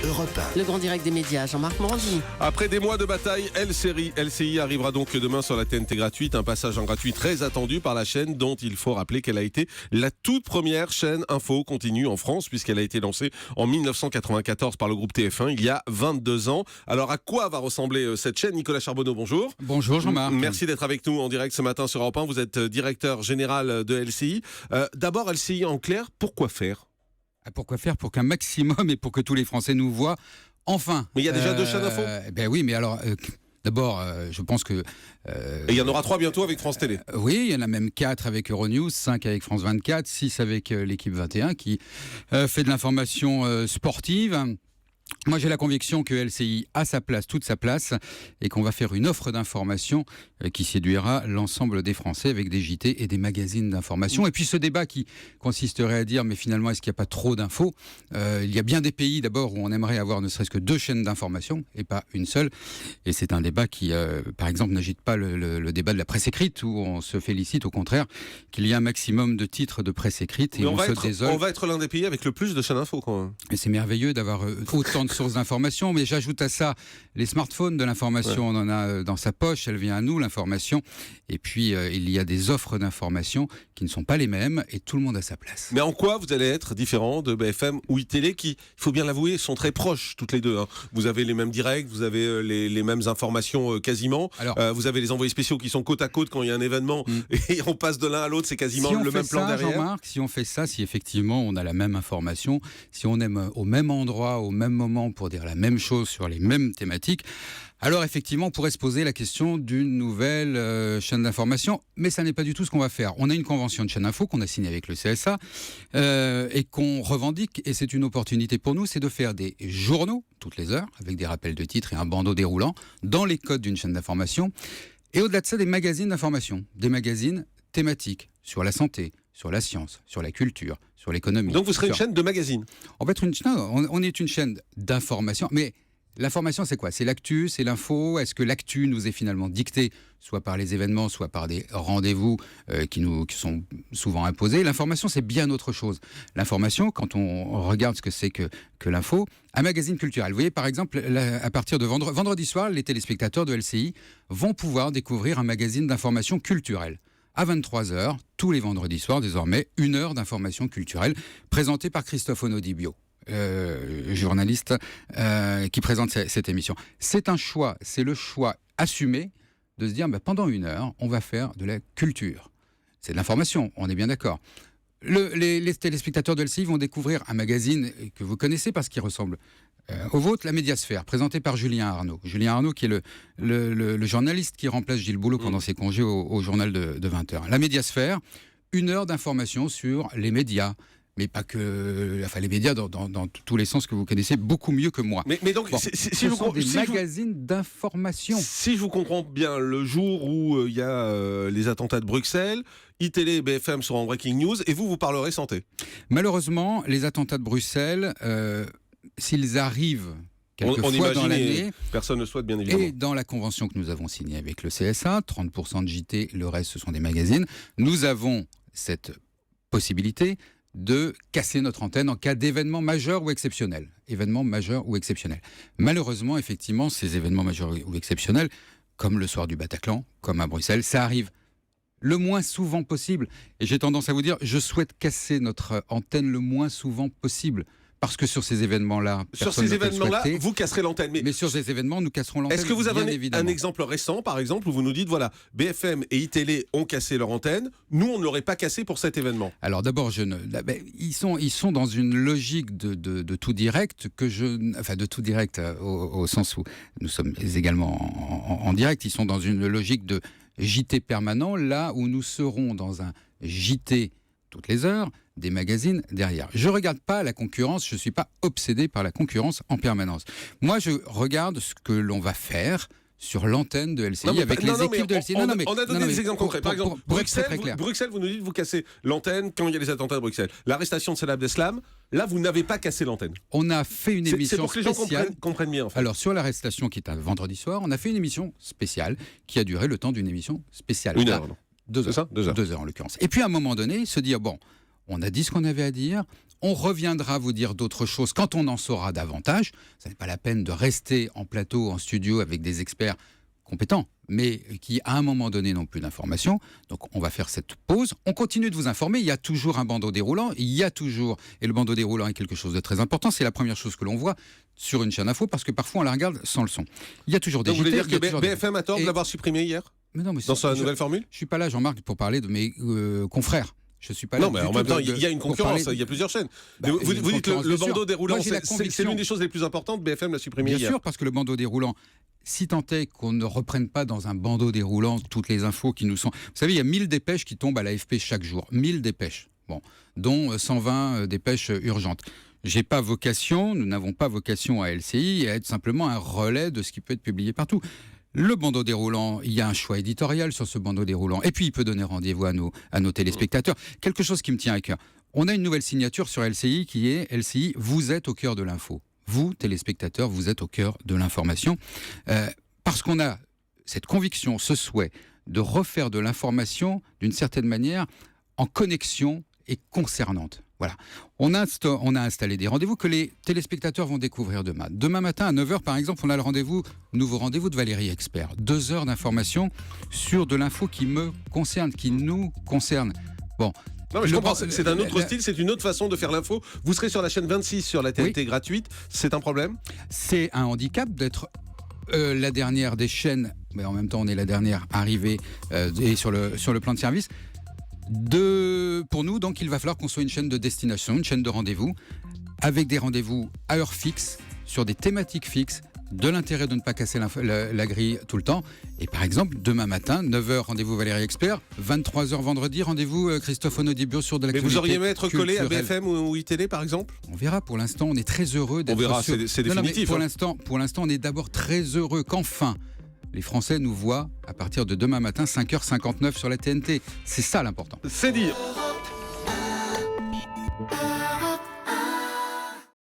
Europe 1. Le grand direct des médias, Jean-Marc Morandi. Après des mois de bataille, LCI arrivera donc demain sur la TNT gratuite. Un passage en gratuit très attendu par la chaîne dont il faut rappeler qu'elle a été la toute première chaîne info continue en France puisqu'elle a été lancée en 1994 par le groupe TF1 il y a 22 ans. Alors à quoi va ressembler cette chaîne? Nicolas Charbonneau, bonjour. Bonjour Jean-Marc. Merci d'être avec nous en direct ce matin sur Europe 1. Vous êtes directeur général de LCI. D'abord LCI en clair, pourquoi faire? Pourquoi faire? Pour qu'un maximum et pour que tous les Français nous voient enfin. Mais il y a déjà deux chaînes info. Ben oui, mais alors d'abord, je pense que... Et il y en aura 3 bientôt avec France Télé. Oui, il y en a même 4 avec Euronews, 5 avec France 24, 6 avec l'équipe 21 qui fait de l'information sportive. Moi, j'ai la conviction que LCI a sa place, toute sa place, et qu'on va faire une offre d'information qui séduira l'ensemble des Français avec des JT et des magazines d'information. Et puis ce débat qui consisterait à dire, mais finalement, est-ce qu'il n'y a pas trop d'infos? Il y a bien des pays, d'abord, où on aimerait avoir ne serait-ce que 2 chaînes d'information, et pas une seule. Et c'est un débat qui, par exemple, n'agite pas le débat de la presse écrite, où on se félicite, au contraire, qu'il y a un maximum de titres de presse écrite. Et on va être l'un des pays avec le plus de chaînes info, quand même. Et c'est merveilleux d'avoir autant de sources d'information, mais j'ajoute à ça les smartphones de l'information. Ouais. On en a dans sa poche, elle vient à nous, l'information. Et puis, il y a des offres d'information qui ne sont pas les mêmes et tout le monde a sa place. Mais en quoi vous allez être différent de BFM ou iTélé qui, il faut bien l'avouer, sont très proches toutes les deux, hein. Vous avez les mêmes directs, vous avez les mêmes informations quasiment. Alors, vous avez les envoyés spéciaux qui sont côte à côte quand il y a un événement et on passe de l'un à l'autre, c'est quasiment le même plan derrière. Jean-Marc, si on fait ça, si effectivement on a la même information, si on aime au même endroit, au même moment pour dire la même chose sur les mêmes thématiques, alors effectivement on pourrait se poser la question d'une nouvelle chaîne d'information, mais ça n'est pas du tout ce qu'on va faire. On a une convention de chaîne info qu'on a signée avec le CSA et qu'on revendique, et c'est une opportunité pour nous, c'est de faire des journaux toutes les heures avec des rappels de titres et un bandeau déroulant dans les codes d'une chaîne d'information, et au-delà de ça des magazines d'information, des magazines thématiques sur la santé, sur la science, sur la culture, sur l'économie. Donc vous serez une chaîne de magazines? On est une chaîne d'information, mais l'information c'est quoi? C'est l'actu, c'est l'info. Est-ce que l'actu nous est finalement dictée, soit par les événements, soit par des rendez-vous qui sont souvent imposés? L'information c'est bien autre chose. L'information, quand on regarde ce que c'est que l'info, un magazine culturel. Vous voyez par exemple, à partir de vendredi soir, les téléspectateurs de LCI vont pouvoir découvrir un magazine d'information culturelle. À 23h, tous les vendredis soirs, désormais, 1 heure d'information culturelle, présentée par Christophe Onodibio, journaliste qui présente cette émission. C'est un choix, c'est le choix assumé de se dire, pendant 1 heure, on va faire de la culture. C'est de l'information, on est bien d'accord. Les téléspectateurs de LCI vont découvrir un magazine que vous connaissez parce qu'il ressemble au vôtre, la Médiasphère, présenté par Julien Arnaud. Julien Arnaud qui est le journaliste qui remplace Gilles Boulot pendant ses congés au journal de 20h. La Médiasphère, 1 heure d'information sur les médias, mais pas que, les médias dans tous les sens que vous connaissez beaucoup mieux que moi. Mais donc, magazines d'information. Si je vous comprends bien, le jour où il y a les attentats de Bruxelles, iTélé et BFM seront en breaking news et vous parlerez santé. Malheureusement, les attentats de Bruxelles, s'ils arrivent quelquefois dans l'année, personne ne souhaite bien évidemment. Et dans la convention que nous avons signée avec le CSA, 30% de JT, le reste ce sont des magazines, nous avons cette possibilité de casser notre antenne en cas d'événement majeur ou exceptionnel. Événement majeur ou exceptionnel. Malheureusement, effectivement, ces événements majeurs ou exceptionnels, comme le soir du Bataclan, comme à Bruxelles, ça arrive le moins souvent possible. Et j'ai tendance à vous dire, je souhaite casser notre antenne le moins souvent possible. Parce que sur ces événements-là, vous casserez l'antenne. Mais sur ces événements, nous casserons l'antenne. Est-ce que vous avez un exemple récent, par exemple, où vous nous dites, voilà, BFM et iTélé ont cassé leur antenne, nous, on ne l'aurait pas cassé pour cet événement? Alors d'abord, ils sont dans une logique de tout direct, de tout direct au sens où nous sommes également en direct, ils sont dans une logique de JT permanent, là où nous serons dans un JT toutes les heures, des magazines derrière. Je ne regarde pas la concurrence, je ne suis pas obsédé par la concurrence en permanence. Moi, je regarde ce que l'on va faire sur l'antenne de LCI avec les équipes de LCI. On a donné des exemples concrets. Par exemple, Bruxelles, vous nous dites vous cassez l'antenne quand il y a les attentats de Bruxelles. L'arrestation de Salah Abdeslam, là, vous n'avez pas cassé l'antenne. On a fait une émission spéciale. C'est pour que les gens comprennent bien. En fait. Alors, sur l'arrestation qui est un vendredi soir, on a fait une émission spéciale qui a duré le temps d'une émission spéciale. 1 heure, non? 2 heures. 2 heures en l'occurrence. Et puis à un moment donné, se dire, on a dit ce qu'on avait à dire, On reviendra vous dire d'autres choses quand on en saura davantage. Ce n'est pas la peine de rester en plateau, en studio avec des experts compétents, mais qui à un moment donné n'ont plus d'informations. Donc on va faire cette pause. On continue de vous informer. Il y a toujours un bandeau déroulant. Et le bandeau déroulant est quelque chose de très important. C'est la première chose que l'on voit sur une chaîne info parce que parfois on la regarde sans le son. Il y a toujours des Donc vous voulez JT, dire que il y a toujours BFM a tort de l'avoir supprimé hier Mais non, mais dans sa nouvelle formule? Je suis pas là, Jean-Marc, pour parler de mes confrères. Je suis pas là. Non, mais en même temps, il y a une concurrence, il y a plusieurs chaînes. Vous dites le bandeau déroulant, c'est l'une des choses les plus importantes, BFM l'a supprimé hier. Bien sûr, parce que le bandeau déroulant, si tant est qu'on ne reprenne pas dans un bandeau déroulant toutes les infos qui nous sont... Vous savez, il y a 1000 dépêches qui tombent à l'AFP chaque jour. 1000 dépêches, dont 120 dépêches urgentes. Nous n'avons pas vocation à LCI à être simplement un relais de ce qui peut être publié partout. Le bandeau déroulant, il y a un choix éditorial sur ce bandeau déroulant. Et puis, il peut donner rendez-vous à nos téléspectateurs. Quelque chose qui me tient à cœur. On a une nouvelle signature sur LCI qui est LCI, vous êtes au cœur de l'info. Vous, téléspectateurs, vous êtes au cœur de l'information. Parce qu'on a cette conviction, ce souhait de refaire de l'information d'une certaine manière en connexion et concernante. Voilà. On a installé des rendez-vous que les téléspectateurs vont découvrir demain. Demain matin à 9h, par exemple, on a le nouveau rendez-vous de Valérie Expert. 2 heures d'information sur de l'info qui me concerne, qui nous concerne. Bon. Non, mais je comprends, c'est un autre style, c'est une autre façon de faire l'info. Vous serez sur la chaîne 26 sur la TNT gratuite. C'est un problème? C'est un handicap d'être la dernière des chaînes, mais en même temps on est la dernière arrivée et sur le plan de service. Pour nous, donc, il va falloir qu'on soit une chaîne de destination, une chaîne de rendez-vous, avec des rendez-vous à heure fixe, sur des thématiques fixes, de l'intérêt de ne pas casser la grille tout le temps. Et par exemple, demain matin, 9h, rendez-vous Valérie Expert, 23h vendredi, rendez-vous Christophe Onodibio sur de l'actualité. Mais vous auriez aimé être collé à BFM ou ITD, par exemple? On verra, pour l'instant, on est très heureux d'être... On verra, c'est définitif. Non, pour l'instant, on est d'abord très heureux qu'enfin... les Français nous voient à partir de demain matin, 5h59 sur la TNT. C'est ça l'important. C'est dire.